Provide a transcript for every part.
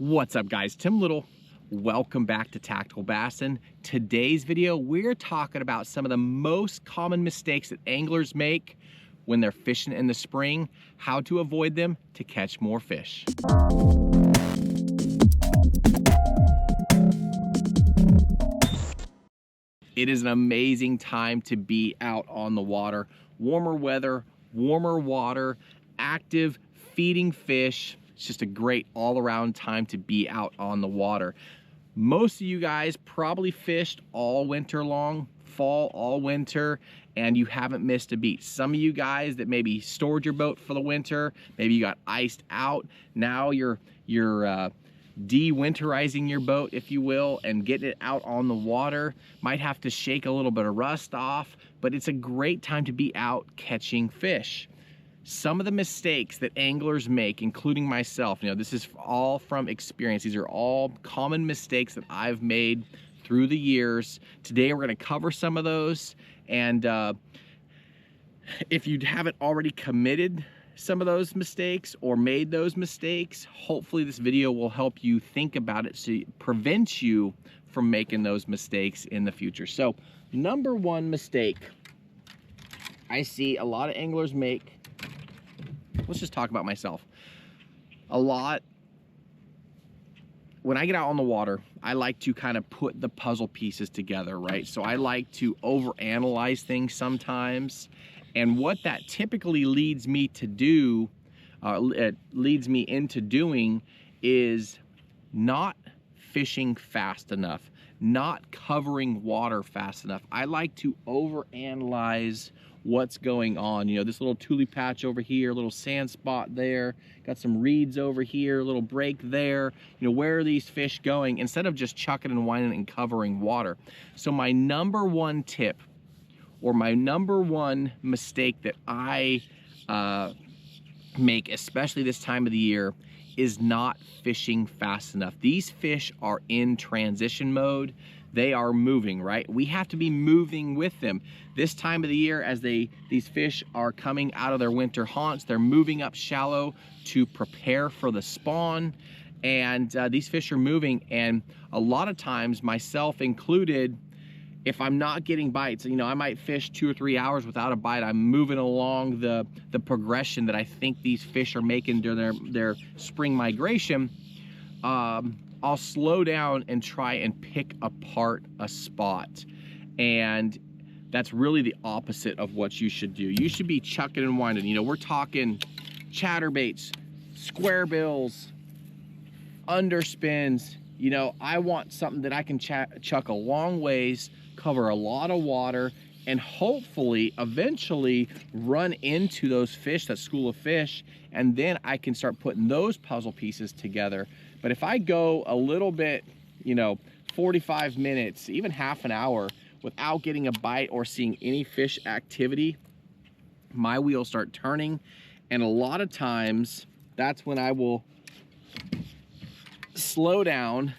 What's up, guys? Tim Little. Welcome back to Tactical Bassin. Today's video, we're talking about some of the most common mistakes that anglers make when they're fishing in the spring, how to avoid them to catch more fish. It is an amazing time to be out on the water. Warmer weather, warmer water, active, feeding fish. It's just a great all-around time to be out on the water. Most of you guys probably fished all winter long, fall all winter, and you haven't missed a beat. Some of you guys that maybe stored your boat for the winter, maybe you got iced out, now you're de-winterizing your boat, if you will, and getting it out on the water. Might have to shake a little bit of rust off, but it's a great time to be out catching fish. Some of the mistakes that anglers make, including myself, this is all from experience. These are all common mistakes that I've made through the years. Today we're going to cover some of those, and if you haven't already committed some of those mistakes or made those mistakes, hopefully this video will help you think about it so it prevents you from making those mistakes in the future. So, number one mistake I see a lot of anglers make, let's just talk about myself. When I get out on the water, I like to kind of put the puzzle pieces together, right? So I like to overanalyze things sometimes. And what that typically leads me to do, into doing, is not fishing fast enough, not covering water fast enough. I like to overanalyze what's going on. This little tule patch over here, little sand spot there, got some reeds over here, a little break there. Where are these fish going? Instead of just chucking and whining and covering water. So my number one tip, or my number one mistake that I make, especially this time of the year, is not fishing fast enough. These fish are in transition mode. They are moving, right? We have to be moving with them. This time of the year, as these fish are coming out of their winter haunts, they're moving up shallow to prepare for the spawn. And these fish are moving, and a lot of times, myself included, if I'm not getting bites, I might fish 2 or 3 hours without a bite. I'm moving along the progression that I think these fish are making during their spring migration. I'll slow down and try and pick apart a spot. And that's really the opposite of what you should do. You should be chucking and winding. We're talking chatterbaits, square bills, underspins. I want something that I can chuck a long ways, cover a lot of water, and hopefully eventually run into those fish, that school of fish, and then I can start putting those puzzle pieces together. But if I go a little bit, 45 minutes, even half an hour without getting a bite or seeing any fish activity, my wheels start turning. And a lot of times that's when I will slow down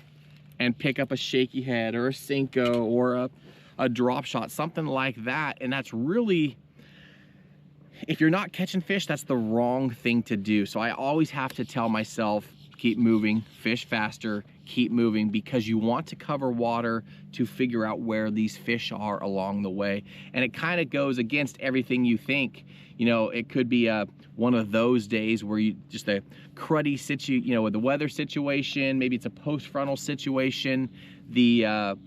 and pick up a shaky head or a Cinco or a drop shot, something like that. And that's really, if you're not catching fish, that's the wrong thing to do. So I always have to tell myself, keep moving, fish faster, keep moving, because you want to cover water to figure out where these fish are along the way. And it kind of goes against everything you think. It could be one of those days where you just a cruddy situation, with the weather situation, maybe it's a post-frontal situation, the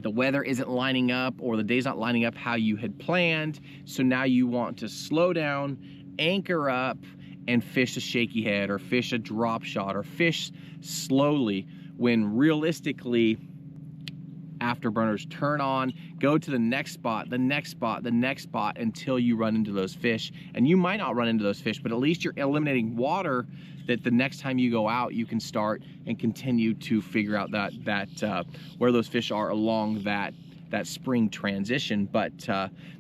weather isn't lining up, or the day's not lining up how you had planned. So now you want to slow down, anchor up, and fish a shaky head, or fish a drop shot, or fish slowly, when realistically, afterburners turn on, go to the next spot, the next spot, the next spot, until you run into those fish. And you might not run into those fish, but at least you're eliminating water that the next time you go out, you can start and continue to figure out that where those fish are along that spring transition. But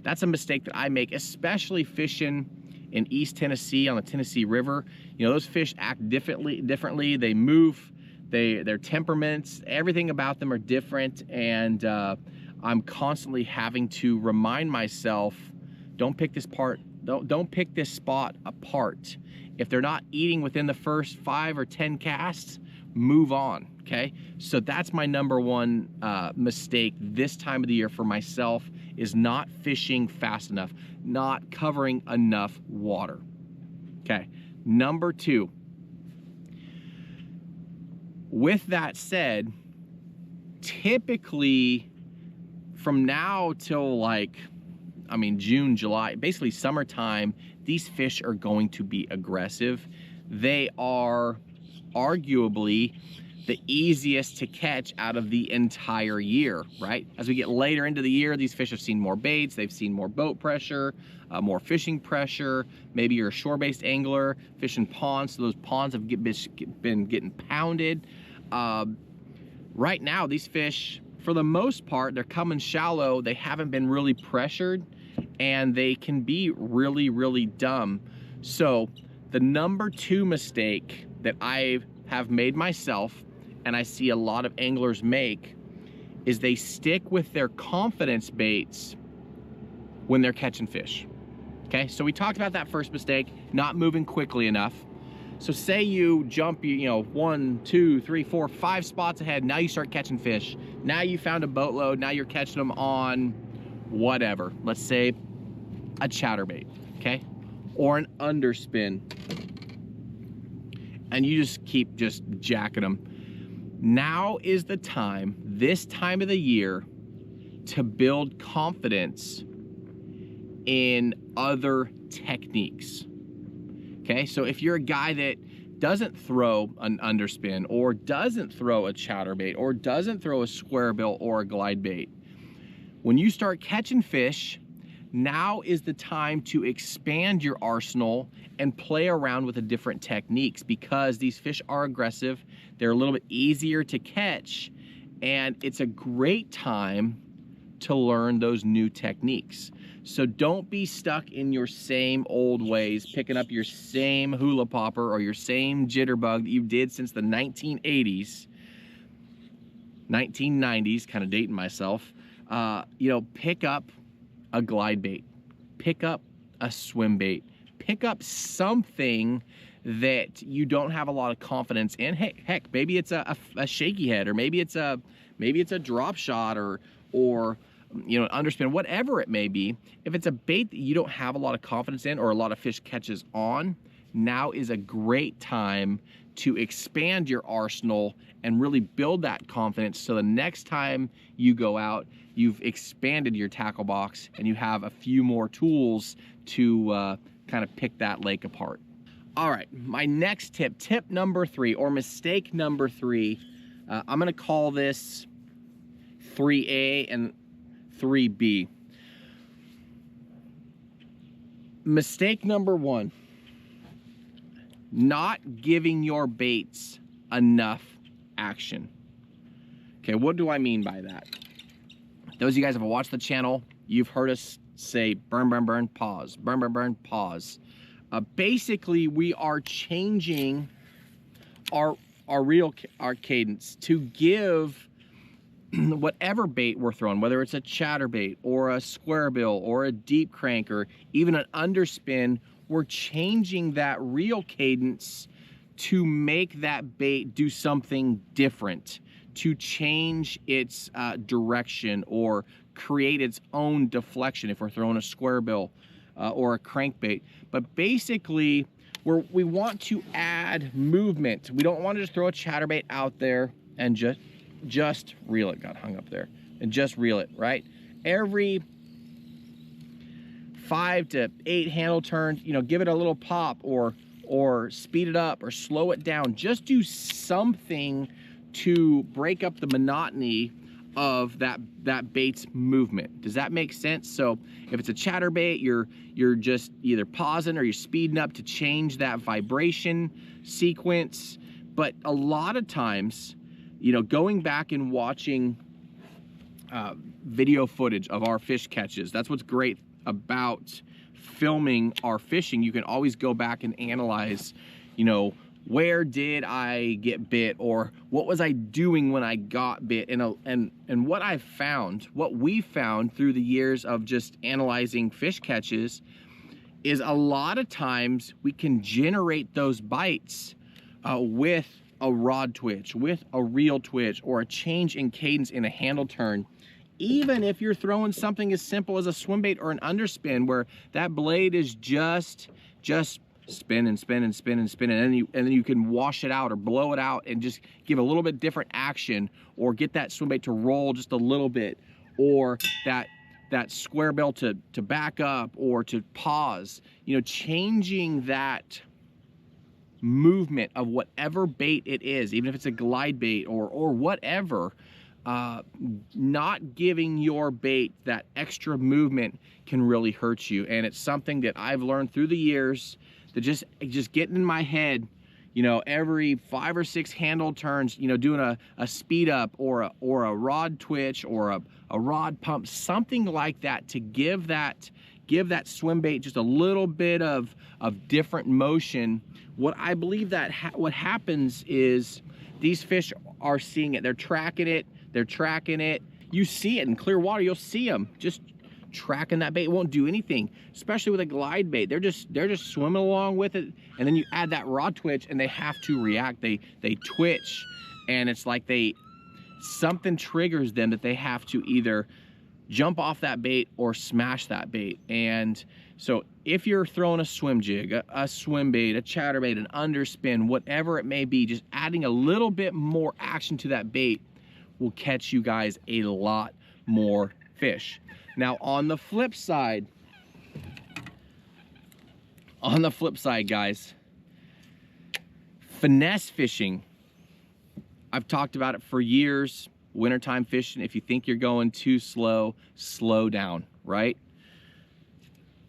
that's a mistake that I make, especially fishing in East Tennessee on the Tennessee River. Those fish act differently. They move, their temperaments, everything about them are different. And I'm constantly having to remind myself, don't pick this part Don't pick this spot apart. If they're not eating within the first 5 or 10 casts, move on, okay? So that's my number one mistake this time of the year for myself, is not fishing fast enough, not covering enough water, okay? Number 2, with that said, typically from now till like, I mean, June, July, basically summertime, these fish are going to be aggressive. They are arguably the easiest to catch out of the entire year, right? As we get later into the year, these fish have seen more baits, they've seen more boat pressure, more fishing pressure. Maybe you're a shore-based angler, fishing ponds, so those ponds have been getting pounded. Right now, these fish, for the most part, they're coming shallow, they haven't been really pressured, and they can be really, really dumb. So the number 2 mistake that I have made myself, and I see a lot of anglers make, is they stick with their confidence baits when they're catching fish. Okay, so we talked about that first mistake, not moving quickly enough. So say you jump, you know, 1, 2, 3, 4, 5 spots ahead. Now you start catching fish. Now you found a boatload. Now you're catching them on whatever. Let's say a chatterbait, okay? Or an underspin. And you just keep just jacking them. Now is the time, this time of the year, to build confidence in other techniques. Okay, so if you're a guy that doesn't throw an underspin, or doesn't throw a chatterbait, or doesn't throw a square bill or a glide bait, when you start catching fish, now is the time to expand your arsenal and play around with the different techniques, because these fish are aggressive, they're a little bit easier to catch, and it's a great time to learn those new techniques. So don't be stuck in your same old ways, picking up your same hula popper or your same jitterbug that you did since the 1980s, 1990s, kind of dating myself. You know, pick up a glide bait, pick up a swim bait, pick up something that you don't have a lot of confidence in. Heck, maybe it's a shaky head, or maybe it's a drop shot, or you know, an underspin, whatever it may be. If it's a bait that you don't have a lot of confidence in, or a lot of fish catches on, now is a great time to expand your arsenal and really build that confidence, so the next time you go out, you've expanded your tackle box and you have a few more tools to kind of pick that lake apart. All right, my next tip number 3, or mistake number 3, I'm gonna call this 3A and 3B. Mistake number 1, not giving your baits enough action. Okay, what do I mean by that? Those of you guys that have watched the channel, you've heard us say burn, burn, burn, pause, burn, burn, burn, pause. Basically, we are changing our cadence to give whatever bait we're throwing, whether it's a chatterbait or a square bill or a deep crank or even an underspin, we're changing that reel cadence to make that bait do something different, to change its direction or create its own deflection if we're throwing a square bill or a crankbait. But basically, we want to add movement. We don't want to just throw a chatterbait out there and just reel it. Got hung up there. And just reel it, right? Every 5 to 8 handle turns, you know, give it a little pop, or speed it up or slow it down. Just do something to break up the monotony of that bait's movement. Does that make sense? So if it's a chatterbait, you're just either pausing or you're speeding up to change that vibration sequence. But a lot of times, you know, going back and watching video footage of our fish catches, that's what's great about filming our fishing. You can always go back and analyze, you know, where did I get bit, or what was I doing when I got bit? And what I've found, what we found through the years of just analyzing fish catches, is a lot of times we can generate those bites with a rod twitch, with a reel twitch, or a change in cadence in a handle turn. Even if you're throwing something as simple as a swim bait or an underspin, where that blade is just spin and spin and spin and spin, and then you can wash it out or blow it out and just give a little bit different action, or get that swim bait to roll just a little bit, or that square bill to back up or to pause. You know, changing that movement of whatever bait it is, even if it's a glide bait or whatever, not giving your bait that extra movement can really hurt you. And it's something that I've learned through the years, that just getting in my head, you know, every 5 or 6 handle turns, you know, doing a speed up or a rod twitch or a rod pump, something like that, to give that swim bait just a little bit of different motion. What I believe that what happens is these fish are seeing it. They're tracking it. You see it in clear water. You'll see them just tracking that bait. It won't do anything, especially with a glide bait. They're just swimming along with it, and then you add that rod twitch and they have to react. They twitch, and it's like something triggers them that they have to either jump off that bait or smash that bait. And so if you're throwing a swim jig, a swim bait, a chatterbait, an underspin, whatever it may be, just adding a little bit more action to that bait will catch you guys a lot more fish. Now on the flip side, guys, finesse fishing. I've talked about it for years. Wintertime fishing, if you think you're going too slow, slow down, right?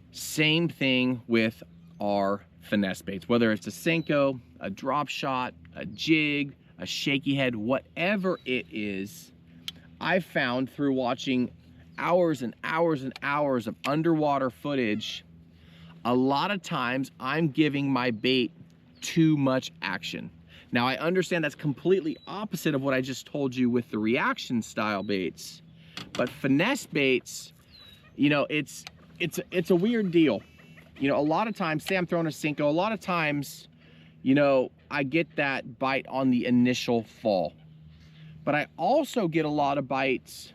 Same thing with our finesse baits, whether it's a Senko, a drop shot, a jig, a shaky head, whatever it is. I've found through watching hours and hours and hours of underwater footage, a lot of times I'm giving my bait too much action. Now I understand that's completely opposite of what I just told you with the reaction style baits, but finesse baits, you know, it's a weird deal. You know, a lot of times, say I'm throwing a Senko, a lot of times, you know, I get that bite on the initial fall, but I also get a lot of bites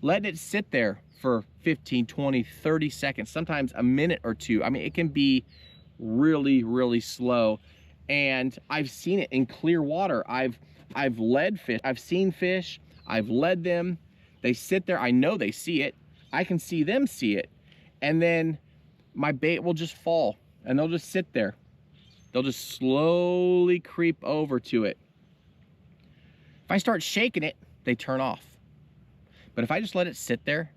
letting it sit there for 15, 20, 30 seconds, sometimes a minute or two. I mean, it can be really, really slow. And I've seen it in clear water. I've led fish. I've seen fish. I've led them. They sit there. I know they see it. I can see them see it. And then my bait will just fall and they'll just sit there. They'll just slowly creep over to it. If I start shaking it, they turn off. But if I just let it sit there,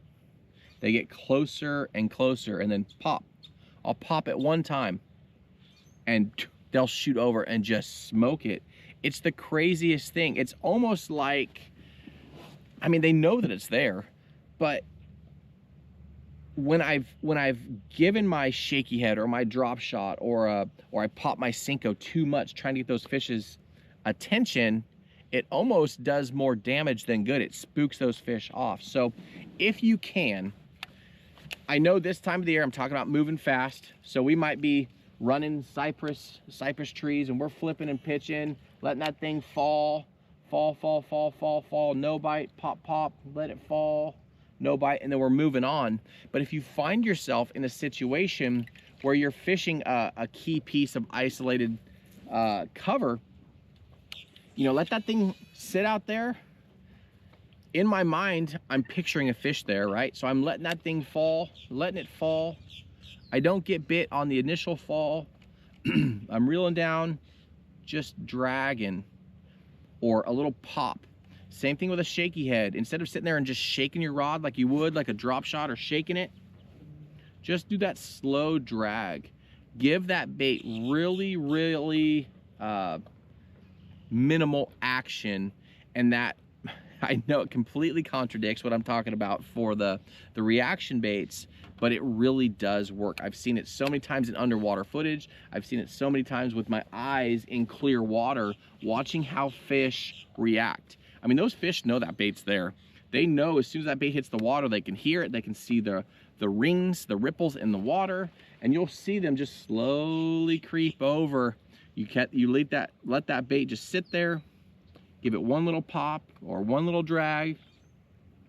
they get closer and closer and then pop. I'll pop it one time and they'll shoot over and just smoke it. It's the craziest thing. It's almost like, I mean, they know that it's there, but when I've given my shaky head or my drop shot or I pop my Senko too much trying to get those fish's attention, it almost does more damage than good. It spooks those fish off. So if you can, I know this time of the year I'm talking about moving fast, so we might be running cypress trees and we're flipping and pitching, letting that thing fall, no bite, pop, let it fall, no bite, and then we're moving on. But if you find yourself in a situation where you're fishing a key piece of isolated cover, you know, let that thing sit out there. In my mind, I'm picturing a fish there, right? So I'm letting that thing fall, letting it fall. I don't get bit on the initial fall. I'm reeling down, just dragging, or a little pop. Same thing with a shaky head. Instead of sitting there and just shaking your rod like you would like a drop shot or shaking it, just do that slow drag. Give that bait really, really minimal action, and that, I know it completely contradicts what I'm talking about for the reaction baits, but it really does work. I've seen it so many times in underwater footage. I've seen it so many times with my eyes in clear water, watching how fish react. I mean, those fish know that bait's there. They know as soon as that bait hits the water, they can hear it, they can see the rings, the ripples in the water, and you'll see them just slowly creep over. You let that bait just sit there, give it one little pop or one little drag,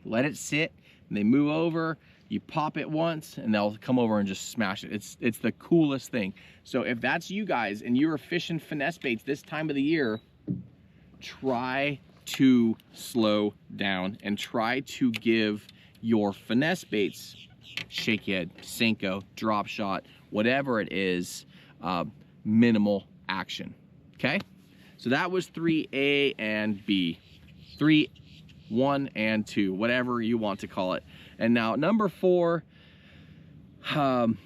let it sit, and they move over. You pop it once and they'll come over and just smash it. It's the coolest thing. So if that's you guys and you're fishing finesse baits this time of the year, try to slow down and try to give your finesse baits, shaky head, Senko, drop shot, whatever it is, minimal action. Okay, so that was 3A and B, 3, 1 and 2, whatever you want to call it. And now number 4, I'm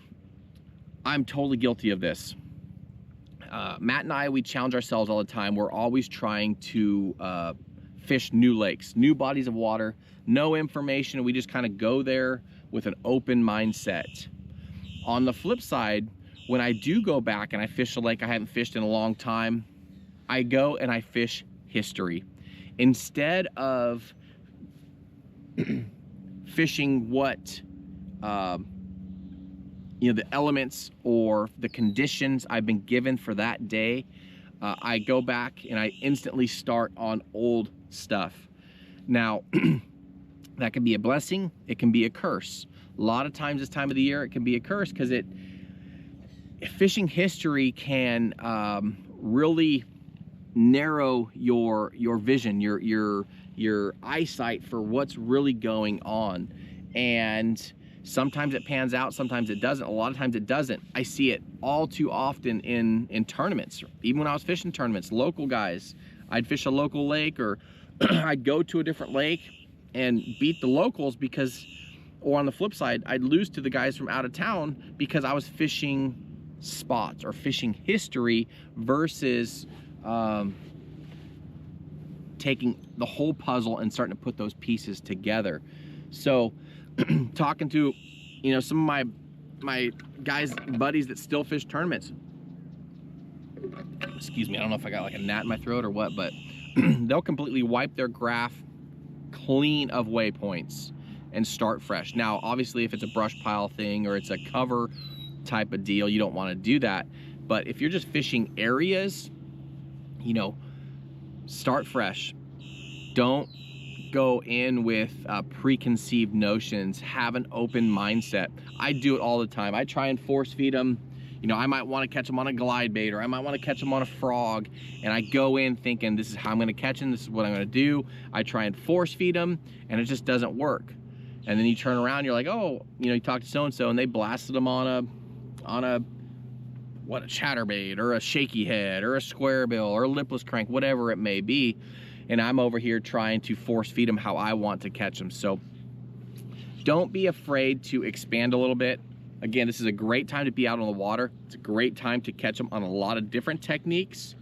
totally guilty of this. Matt and I, we challenge ourselves all the time. We're always trying to fish new lakes, new bodies of water, no information. We just kind of go there with an open mindset. On the flip side, when I do go back and I fish a lake I haven't fished in a long time, I go and I fish history. Instead of fishing what you know, the elements or the conditions I've been given for that day, I go back and I instantly start on old stuff. Now, that can be a blessing, it can be a curse. A lot of times this time of the year, it can be a curse because fishing history can really narrow your vision, your eyesight for what's really going on. And sometimes it pans out, sometimes it doesn't. A lot of times it doesn't. I see it all too often in tournaments. Even when I was fishing tournaments, local guys, I'd fish a local lake, or I'd go to a different lake and beat the locals because, or on the flip side, I'd lose to the guys from out of town because I was fishing spots or fishing history versus taking the whole puzzle and starting to put those pieces together. So talking to, you know, some of my guys, buddies that still fish tournaments, excuse me, I don't know if I got like a gnat in my throat or what, but they'll completely wipe their graph clean of waypoints and start fresh. Now, obviously, if it's a brush pile thing or it's a cover type of deal, you don't want to do that. But if you're just fishing areas, you know, start fresh. Don't go in with preconceived notions. Have an open mindset. I do it all the time. I try and force feed them. You know, I might want to catch them on a glide bait, or I might want to catch them on a frog, and I go in thinking this is how I'm going to catch them, this is what I'm going to do. I try and force feed them, and it just doesn't work. And then you turn around, you're like, oh, you know, you talk to so-and-so, and they blasted them on a chatterbait, or a shaky head, or a square bill, or a lipless crank, whatever it may be. And I'm over here trying to force feed them how I want to catch them. So don't be afraid to expand a little bit. Again, this is a great time to be out on the water. It's a great time to catch them on a lot of different techniques.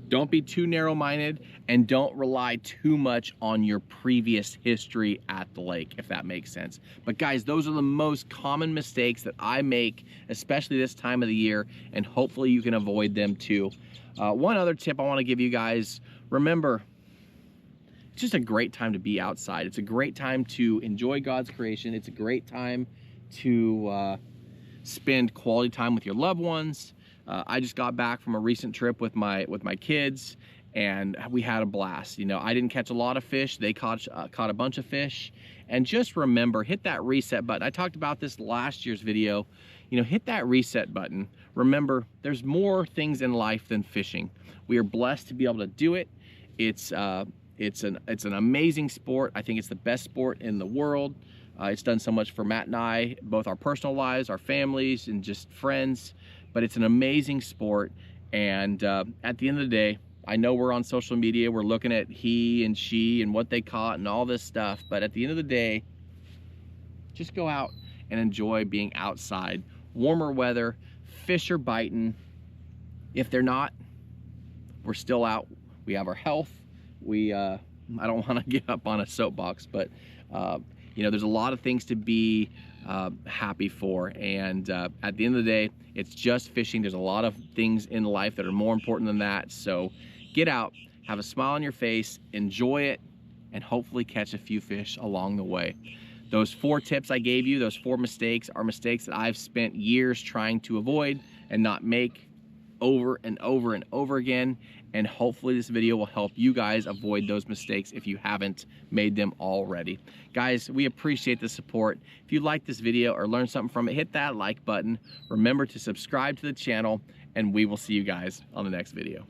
Don't be too narrow-minded, and don't rely too much on your previous history at the lake, if that makes sense. But guys, those are the most common mistakes that I make, especially this time of the year, and hopefully you can avoid them too. One other tip I want to give you guys, remember, it's just a great time to be outside. It's a great time to enjoy God's creation. It's a great time to spend quality time with your loved ones. I just got back from a recent trip with my kids, and we had a blast. You know, I didn't catch a lot of fish. They caught a bunch of fish. And just remember, hit that reset button. I talked about this last year's video. You know, hit that reset button. Remember, there's more things in life than fishing. We are blessed to be able to do it. It's an amazing sport. I think it's the best sport in the world. It's done so much for Matt and I, both our personal lives, our families, and just friends. But it's an amazing sport. And at the end of the day, I know we're on social media, we're looking at he and she and what they caught and all this stuff. But at the end of the day, just go out and enjoy being outside. Warmer weather, fish are biting. If they're not, we're still out. We have our health. I don't want to get up on a soapbox, but you know, there's a lot of things to be happy for. And at the end of the day, it's just fishing. There's a lot of things in life that are more important than that. So get out, have a smile on your face, enjoy it, and hopefully catch a few fish along the way. Those 4 tips I gave you, those 4 mistakes, are mistakes that I've spent years trying to avoid and not make over and over and over again. And hopefully this video will help you guys avoid those mistakes if you haven't made them already. Guys, we appreciate the support. If you like this video or learned something from it, hit that like button. Remember to subscribe to the channel, and we will see you guys on the next video.